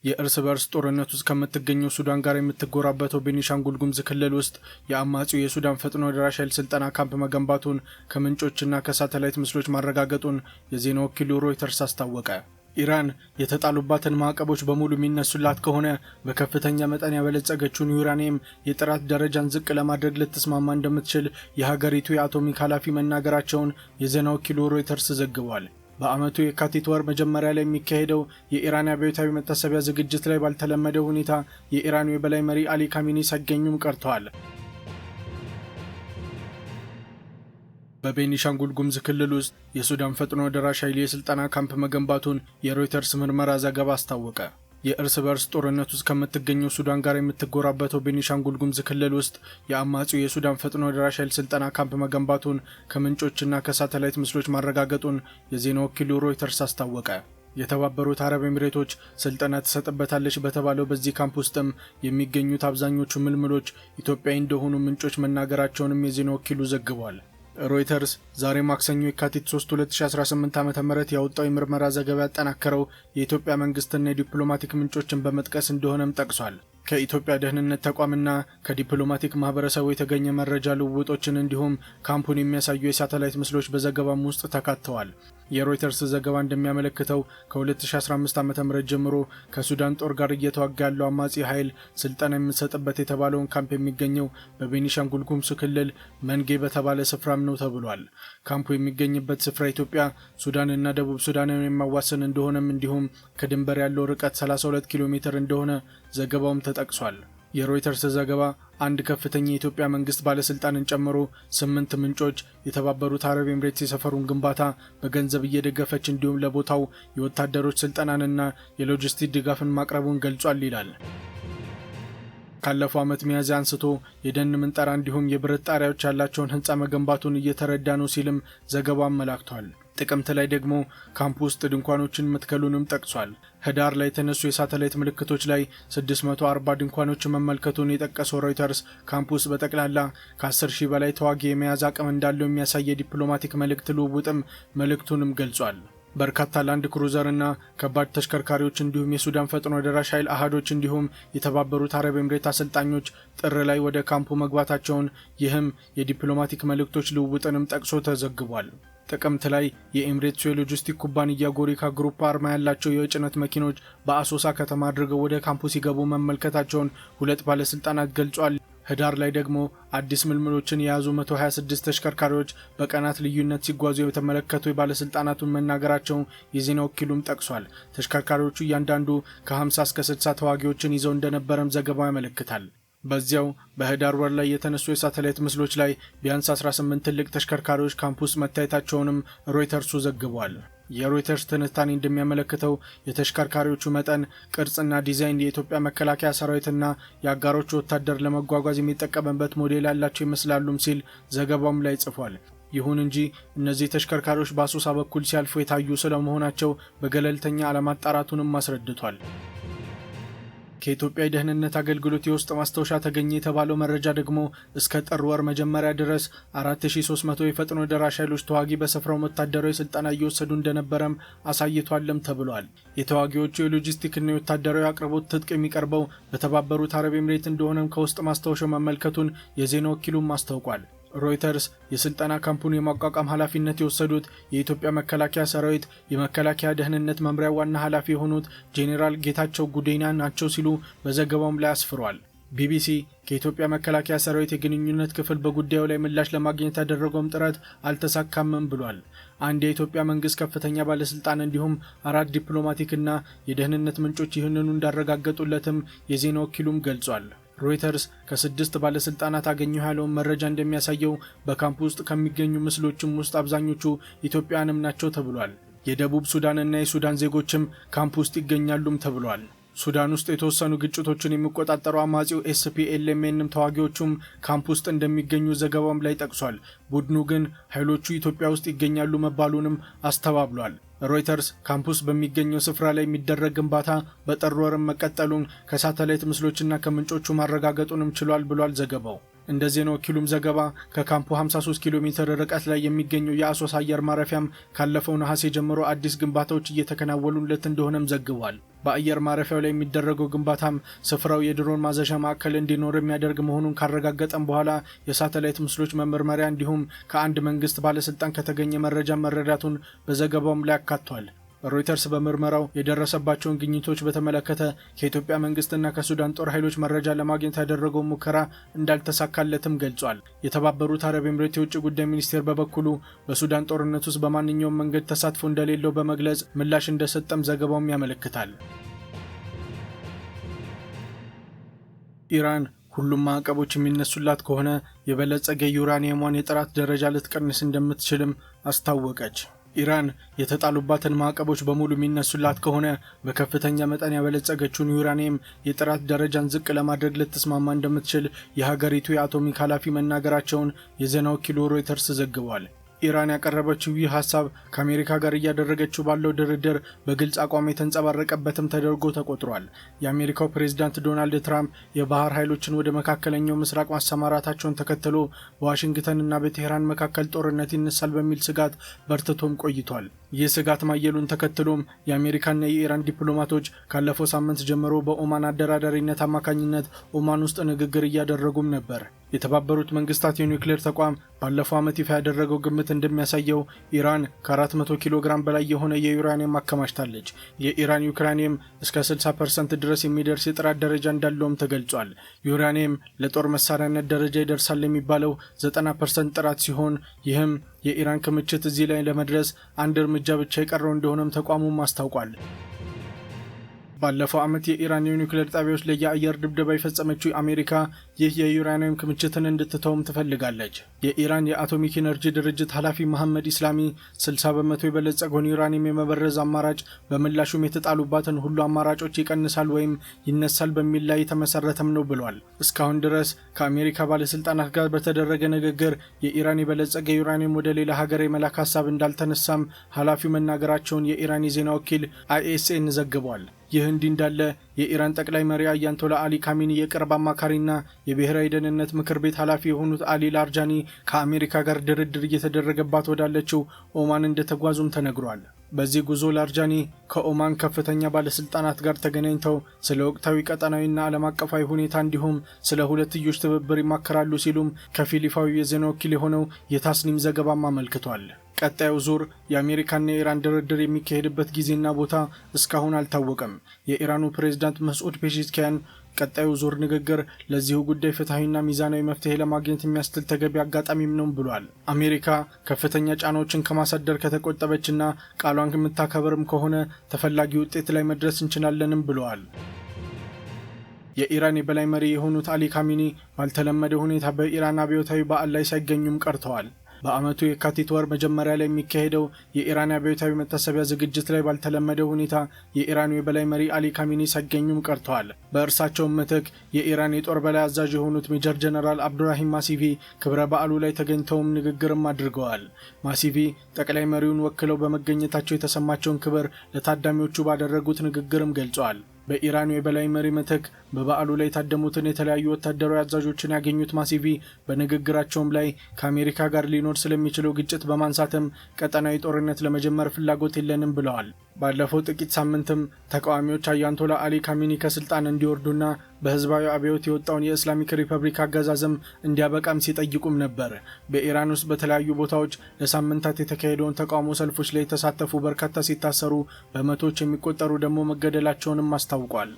የእርስ በርስ ጦርነት ውስጥ ከምትገኘው ሱዳን ጋር የምትጎራበተው ቤኒሻንጉል ጉሙዝ ክልል ውስጥ የአማጺው የሱዳን ፈጥኖ ደራሽ ኃይል ስልጠና ካምፕ መገንባቱን ከምንጮችና ከሳተላይት ምስሎች ማረጋገጡን የዜና ወኪሉ ሮይተርስ አስታወቀ። ኢራን የተጣሉባትን ማዕቀቦች በሙሉ የሚነሱላት ከሆነ በከፍተኛ መጠን ያበለጸገችውን ዩራኒየም የጥራት ደረጃን ዝቅ ለማድረግ ልትስማማ እንደምትችል የሀገሪቱ የአቶሚክ ኃላፊ መናገራቸውን የዜና ወኪሉ ሮይተርስ ዘግቧል። በአመቱ የካቲት ወር መጀመሪያ ላይ የሚካሄደው የኢራን አብዮታዊ መታሰቢያ ዝግጅት ላይ ባልተለመደው ሁኔታ የኢራኑ የበላይ መሪ አሊ ካሚኒ ሳይገኙም ቀርተዋል። በቤኒሻንጉል ጉሙዝ ክልል ውስጥ የሱዳን ፈጥኖ ደራሽ ኃይል የስልጠና ካምፕ መገንባቱን የሮይተርስ ምርመራ ዘገባ አስታወቀ። የእርስ በርስ ጦርነት ውስጥ ከምትገኘው ሱዳን ጋር የምትጎራበተው ቤኒሻንጉል ጉሙዝ ክልል ውስጥ የአማጺው የሱዳን ፈጥኖ ደራሽ ኃይል ስልጠና ካምፕ መገንባቱን ከምንጮችና ከሳተላይት ምስሎች ማረጋገጡን የዜና ወኪሉ ሮይተርስ አስታወቀ። የተባበሩት አረብ ኤሚሬቶች ስልጠና ትሰጥበታለች በተባለው በዚህ ካምፕ ውስጥም የሚገኙት አብዛኞቹ ምልምሎች ኢትዮጵያዊ እንደሆኑ ምንጮች መናገራቸውንም የዜና ወኪሉ ዘግቧል። ሮይተርስ ዛሬ ማክሰኞ የካቲት 3 2018 ዓ.ም ያወጣው የምርመራ ዘገባ ያጠናከረው የኢትዮጵያ መንግስትና የዲፕሎማቲክ ምንጮችን በመጥቀስ እንደሆነም ጠቅሷል። ከኢትዮጵያ ደህንነት ተቋምና ከዲፕሎማቲክ ማህበረሰቡ የተገኘ መረጃ ልውውጦችን እንዲሁም ካምፑን የሚያሳዩ የሳተላይት ምስሎች በዘገባም ውስጥ ተካተዋል። የሮይተርስ ዘገባ እንደሚያመለክተው ከ2015 ዓ.ም ጀምሮ ከሱዳን ጦር ጋር እየተዋጋ ያለው አማጺ ኃይል ስልጠና የሚሰጥበት የተባለውን ካምፕ የሚገኘው በቤኒሻንጉል ጉሙዝ ክልል መንጌ በተባለ ስፍራም ነው ተብሏል። ካምፑ የሚገኝበት ስፍራ ኢትዮጵያ፣ ሱዳንና ደቡብ ሱዳንን የሚያዋስን እንደሆነም እንዲሁም ከድንበር ያለው ርቀት 32 ኪሎ ሜትር እንደሆነ ዘገባውም ተጠቅሷል። የሮይተርስ ዘገባ አንድ ከፍተኛ የኢትዮጵያ መንግስት ባለስልጣንን ጨምሮ 8 ምንጮች የተባበሩት አረብ ኤሚሬትስ የሰፈሩን ግንባታ በገንዘብ እየደገፈች እንዲሁም ለቦታው የወታደሮች ስልጠናንና የሎጂስቲክ ድጋፍን ማቅረቡን ገልጿል ይላል። ካለፈው ዓመት ሚያዝያ አንስቶ የደን ምንጠራ እንዲሁም የብረት ጣሪያዎች ያላቸውን ህንፃ መገንባቱን እየተረዳ ነው ሲልም ዘገባው አመላክቷል። ጥቅምት ላይ ደግሞ ካምፕ ውስጥ ድንኳኖችን መትከሉንም ጠቅሷል። ህዳር ላይ የተነሱ የሳተላይት ምልክቶች ላይ 640 ድንኳኖችን መመልከቱን የጠቀሰው ሮይተርስ ካምፕ ውስጥ በጠቅላላ ከ10,000 በላይ ተዋጊ የመያዝ አቅም እንዳለው የሚያሳይ የዲፕሎማቲክ መልእክት ልውውጥም መልእክቱንም ገልጿል። በርካታ ላንድ ክሩዘርና ከባድ ተሽከርካሪዎች እንዲሁም የሱዳን ፈጥኖ ደራሽ ኃይል አሃዶች እንዲሁም የተባበሩት አረብ ኤሚሬት አሰልጣኞች ጥር ላይ ወደ ካምፑ መግባታቸውን ይህም የዲፕሎማቲክ መልእክቶች ልውውጥንም ጠቅሶ ተዘግቧል። ጥቅምት ላይ የኤሚሬትሱ የሎጂስቲክ ኩባንያ ጎሪካ ግሩፕ አርማ ያላቸው የጭነት መኪኖች በአሶሳ ከተማ አድርገው ወደ ካምፑ ሲገቡ መመልከታቸውን 2 ባለስልጣናት ገልጿል። ህዳር ላይ ደግሞ አዲስ ምልምሎችን የያዙ 126 ተሽከርካሪዎች በቀናት ልዩነት ሲጓዙ የተመለከቱ የባለስልጣናቱን መናገራቸው የዜና ወኪሉም ጠቅሷል። ተሽከርካሪዎቹ እያንዳንዱ ከ50 እስከ 60 ተዋጊዎችን ይዘው እንደነበረም ዘገባው ያመለክታል። በዚያው በህዳር ወር ላይ የተነሱ የሳተላይት ምስሎች ላይ ቢያንስ 18 ትልቅ ተሽከርካሪዎች ካምፕ ውስጥ መታየታቸውንም ሮይተርሱ ዘግቧል። የሮይተርስ ትንታኔ እንደሚያመለክተው የተሽከርካሪዎቹ መጠን፣ ቅርጽና ዲዛይን የኢትዮጵያ መከላከያ ሰራዊትና የአጋሮቹ ወታደር ለመጓጓዝ የሚጠቀምበት ሞዴል ያላቸው ይመስላሉም ሲል ዘገባውም ላይ ጽፏል። ይሁን እንጂ እነዚህ ተሽከርካሪዎች በአሶሳ በኩል ሲያልፉ የታዩ ስለመሆናቸው በገለልተኛ አለማጣራቱንም አስረድቷል። ከኢትዮጵያ የደህንነት አገልግሎት የውስጥ ማስታወሻ ተገኘ የተባለው መረጃ ደግሞ እስከ ጥር ወር መጀመሪያ ድረስ 4300 የፈጥኖ ደራሽ ኃይሎች ተዋጊ በስፍራው ወታደራዊ ስልጠና እየወሰዱ እንደነበረም አሳይቷልም ተብሏል። የተዋጊዎቹ የሎጂስቲክና የወታደራዊ አቅርቦት ትጥቅ የሚቀርበው በተባበሩት አረብ ኤሚሬት እንደሆነም ከውስጥ ማስታወሻው መመልከቱን የዜና ወኪሉም አስታውቋል። ሮይተርስ የስልጠና ካምፑን የማቋቋም ኃላፊነት የወሰዱት የኢትዮጵያ መከላከያ ሰራዊት የመከላከያ ደህንነት መምሪያ ዋና ኃላፊ የሆኑት ጄኔራል ጌታቸው ጉዴና ናቸው ሲሉ በዘገባውም ላይ አስፍሯል። ቢቢሲ ከኢትዮጵያ መከላከያ ሰራዊት የግንኙነት ክፍል በጉዳዩ ላይ ምላሽ ለማግኘት ያደረገውም ጥረት አልተሳካምም ብሏል። አንድ የኢትዮጵያ መንግስት ከፍተኛ ባለስልጣን እንዲሁም 4 ዲፕሎማቲክና የደህንነት ምንጮች ይህንኑ እንዳረጋገጡለትም የዜና ወኪሉም ገልጿል። ሮይተርስ ከ6 ባለስልጣናት አገኘው ያለውን መረጃ እንደሚያሳየው በካምፕ ውስጥ ከሚገኙ ምስሎችም ውስጥ አብዛኞቹ ኢትዮጵያውያንም ናቸው ተብሏል። የደቡብ ሱዳንና የሱዳን ዜጎችም ካምፕ ውስጥ ይገኛሉም ተብሏል። ሱዳን ውስጥ የተወሰኑ ግጭቶችን የሚቆጣጠረው አማጺው SPLMንም ተዋጊዎቹም ካምፕ ውስጥ እንደሚገኙ ዘገባም ላይ ጠቅሷል። ቡድኑ ግን ኃይሎቹ ኢትዮጵያ ውስጥ ይገኛሉ መባሉንም አስተባብሏል። ሮይተርስ ካምፕ ውስጥ በሚገኘው ስፍራ ላይ የሚደረግ ግንባታ በጥር ወርም መቀጠሉን ከሳተላይት ምስሎችና ከምንጮቹ ማረጋገጡንም ችሏል ብሏል ዘገባው። እንደ ዜና ወኪሉም ዘገባ ከካምፑ 53 ኪሎ ሜትር ርቀት ላይ የሚገኘው የአሶሳ አየር ማረፊያም ካለፈው ነሐሴ ጀምሮ አዲስ ግንባታዎች እየተከናወኑለት እንደሆነም ዘግቧል። በአየር ማረፊያው ላይ የሚደረገው ግንባታም ስፍራው የድሮን ማዘዣ ማዕከል እንዲኖር የሚያደርግ መሆኑን ካረጋገጠም በኋላ የሳተላይት ምስሎች መመርመሪያ እንዲሁም ከአንድ መንግስት ባለስልጣን ከተገኘ መረጃ መረዳቱን በዘገባውም ላይ አካቷል። ሮይተርስ በምርመራው የደረሰባቸውን ግኝቶች በተመለከተ ከኢትዮጵያ መንግስትና ከሱዳን ጦር ኃይሎች መረጃ ለማግኘት ያደረገው ሙከራ እንዳልተሳካለትም ገልጿል። የተባበሩት አረብ ኤምሬት የውጭ ጉዳይ ሚኒስቴር በበኩሉ በሱዳን ጦርነት ውስጥ በማንኛውም መንገድ ተሳትፎ እንደሌለው በመግለጽ ምላሽ እንደሰጠም ዘገባውም ያመለክታል። ኢራን ሁሉም ማዕቀቦች የሚነሱላት ከሆነ የበለጸገ ዩራኒየሟን የጥራት ደረጃ ልትቀንስ እንደምትችልም አስታወቀች። ኢራን የተጣሉባትን ማዕቀቦች በሙሉ የሚነሱላት ከሆነ በከፍተኛ መጠን ያበለጸገችውን ዩራኒየም የጥራት ደረጃን ዝቅ ለማድረግ ልትስማማ እንደምትችል የሀገሪቱ የአቶሚክ ኃላፊ መናገራቸውን የዜና ወኪሉ ሮይተርስ ዘግቧል። ኢራን ያቀረበችው ይህ ሀሳብ ከአሜሪካ ጋር እያደረገችው ባለው ድርድር በግልጽ አቋም የተንጸባረቀበትም ተደርጎ ተቆጥሯል። የአሜሪካው ፕሬዝዳንት ዶናልድ ትራምፕ የባህር ኃይሎችን ወደ መካከለኛው ምስራቅ ማሰማራታቸውን ተከትሎ በዋሽንግተንና በቴህራን መካከል ጦርነት ይነሳል በሚል ስጋት በርትቶም ቆይቷል። ይህ ስጋት ማየሉን ተከትሎም የአሜሪካና የኢራን ዲፕሎማቶች ካለፈው ሳምንት ጀምሮ በኦማን አደራዳሪነት አማካኝነት ኦማን ውስጥ ንግግር እያደረጉም ነበር። የተባበሩት መንግስታት የኒውክሌር ተቋም ባለፈው ዓመት ይፋ ያደረገው ግምት እንደሚያሳየው ኢራን ከ400 ኪሎ ግራም በላይ የሆነ የዩራኒየም አከማችታለች። የኢራን ዩራኒየም እስከ 60% ድረስ የሚደርስ የጥራት ደረጃ እንዳለውም ተገልጿል። ዩራኒየም ለጦር መሳሪያነት ደረጃ ይደርሳል የሚባለው 90% ጥራት ሲሆን ይህም የኢራን ክምችት እዚህ ላይ ለመድረስ አንድ እርምጃ ብቻ የቀረው እንደሆነም ተቋሙም አስታውቋል። ባለፈው ዓመት የኢራን የኒውክሌር ጣቢያዎች ላይ የአየር ድብደባ የፈጸመችው አሜሪካ ይህ የዩራኒየም ክምችትን እንድትተውም ትፈልጋለች። የኢራን የአቶሚክ ኢነርጂ ድርጅት ኃላፊ መሐመድ ኢስላሚ 60 በመቶ የበለጸገውን ዩራኒየም የመበረዝ አማራጭ በምላሹም የተጣሉባትን ሁሉ አማራጮች ይቀንሳል ወይም ይነሳል በሚል ላይ የተመሰረተም ነው ብሏል። እስካሁን ድረስ ከአሜሪካ ባለስልጣናት ጋር በተደረገ ንግግር የኢራን የበለጸገ ዩራኒየም ወደ ሌላ ሀገር የመላክ ሀሳብ እንዳልተነሳም ኃላፊው መናገራቸውን የኢራን የዜና ወኪል አይኤስኤን ዘግቧል። ይህ እንዲህ እንዳለ የኢራን ጠቅላይ መሪ አያቶላ አሊ ካሚኒ የቅርብ አማካሪና የብሔራዊ ደህንነት ምክር ቤት ኃላፊ የሆኑት አሊ ላርጃኒ ከአሜሪካ ጋር ድርድር እየተደረገባት ወዳለችው ኦማን እንደተጓዙም ተነግሯል። በዚህ ጉዞ ላርጃኒ ከኦማን ከፍተኛ ባለስልጣናት ጋር ተገናኝተው ስለ ወቅታዊ ቀጠናዊና ዓለም አቀፋዊ ሁኔታ እንዲሁም ስለ ሁለትዮሽ ትብብር ይማከራሉ ሲሉም ከፊል ይፋዊ የዜና ወኪል የሆነው የታስኒም ዘገባም አመልክቷል። ቀጣዩ ዙር የአሜሪካና የኢራን ድርድር የሚካሄድበት ጊዜና ቦታ እስካሁን አልታወቀም። የኢራኑ ፕሬዝዳንት መስዑድ ፔዜሽኪያን ቀጣዩ ዙር ንግግር ለዚሁ ጉዳይ ፍትሐዊና ሚዛናዊ መፍትሄ ለማግኘት የሚያስችል ተገቢ አጋጣሚም ነው ብሏል። አሜሪካ ከፍተኛ ጫናዎችን ከማሳደር ከተቆጠበችና ቃሏን የምታከብርም ከሆነ ተፈላጊ ውጤት ላይ መድረስ እንችላለንም ብለዋል። የኢራን የበላይ መሪ የሆኑት አሊ ካሚኒ ባልተለመደ ሁኔታ በኢራን አብዮታዊ በዓል ላይ ሳይገኙም ቀርተዋል። በዓመቱ የካቲት ወር መጀመሪያ ላይ የሚካሄደው የኢራን አብዮታዊ መታሰቢያ ዝግጅት ላይ ባልተለመደ ሁኔታ የኢራኑ የበላይ መሪ አሊ ካሚኒ ሳይገኙም ቀርተዋል። በእርሳቸውም ምትክ የኢራን የጦር በላይ አዛዥ የሆኑት ሜጀር ጀነራል አብዱራሂም ማሲቪ ክብረ በዓሉ ላይ ተገኝተውም ንግግርም አድርገዋል። ማሲቪ ጠቅላይ መሪውን ወክለው በመገኘታቸው የተሰማቸውን ክብር ለታዳሚዎቹ ባደረጉት ንግግርም ገልጸዋል። በኢራኑ የበላይ መሪ ምትክ በበዓሉ ላይ የታደሙትን የተለያዩ ወታደራዊ አዛዦችን ያገኙት ማሲቪ በንግግራቸውም ላይ ከአሜሪካ ጋር ሊኖር ስለሚችለው ግጭት በማንሳትም ቀጠናዊ ጦርነት ለመጀመር ፍላጎት የለንም ብለዋል። ባለፈው ጥቂት ሳምንትም ተቃዋሚዎች አያቶላ አሊ ካሚኒ ከስልጣን እንዲወርዱና በህዝባዊ አብዮት የወጣውን የእስላሚክ ሪፐብሊክ አገዛዝም እንዲያበቃም ሲጠይቁም ነበር። በኢራን ውስጥ በተለያዩ ቦታዎች ለሳምንታት የተካሄደውን ተቃውሞ ሰልፎች ላይ የተሳተፉ በርካታ ሲታሰሩ፣ በመቶዎች የሚቆጠሩ ደግሞ መገደላቸውንም አስታውቋል።